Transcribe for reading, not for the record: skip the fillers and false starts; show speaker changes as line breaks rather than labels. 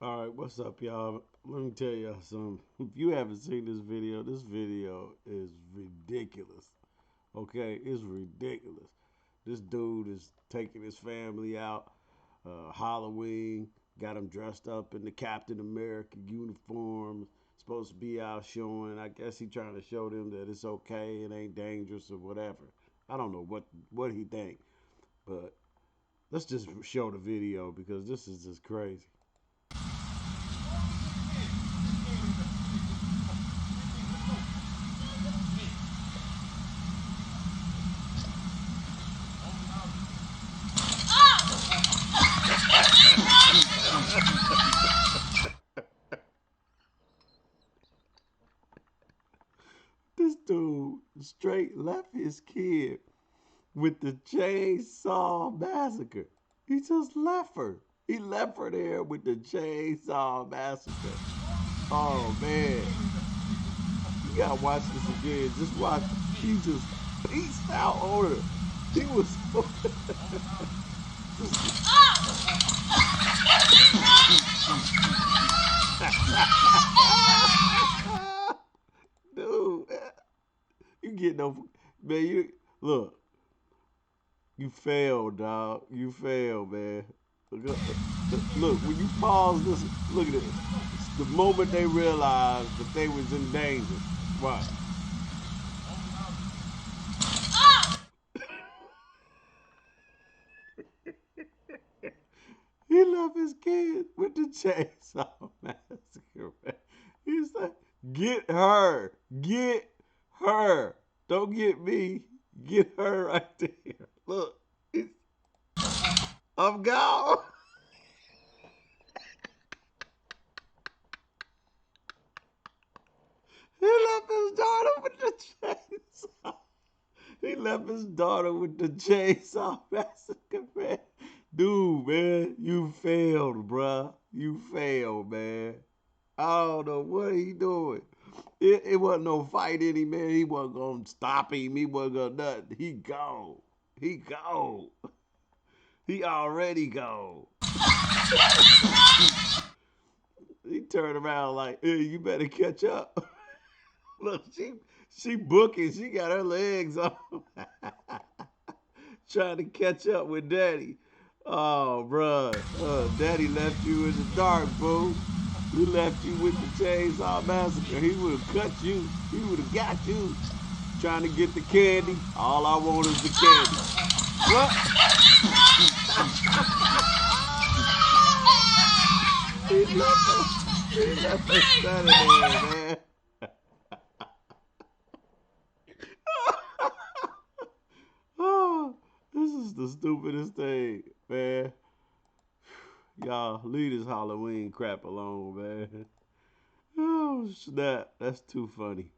All right, what's up, y'all? Let me tell y'all something. If you haven't seen this video is ridiculous. Okay, it's ridiculous. This dude is taking his family out, Halloween, got him dressed up in the Captain America uniform, supposed to be out showing. I guess he trying to show them that it's okay, it ain't dangerous or whatever. I don't know what he think, but let's just show the video because this is just crazy. This dude straight left his kid with the chainsaw massacre. He just left her. He left her there with the chainsaw massacre. Oh man, you gotta watch this again. Just watch. He just peaced out on her. He was so dude. You get no man. You look. You failed, dog. You failed, man. Look, when you pause this, look at it. It's the moment they realized that they was in danger. Right. He left his kid with the chainsaw massacre, man. He's like, get her. Get her. Don't get me. Get her right there. Look, I'm gone. He left his daughter with the chainsaw. He left his daughter with the chainsaw massacre, man. Dude, man, you failed, bruh. You failed, man. I don't know what he doing. It wasn't no fight in him, man. He wasn't gonna stop him. He wasn't gonna nothing. He gone. He gone. He already gone. He turned around like, hey, you better catch up. Look, she booking. She got her legs on. Trying to catch up with daddy. Oh, bruh. Daddy left you in the dark, boo. He left you with the chainsaw massacre. He would have cut you. He would have got you. Trying to get the candy. All I want is the candy. What? He left her standing there, man. Oh, this is the stupidest thing, man. Y'all, leave this Halloween crap alone, man. Oh, snap. That's too funny.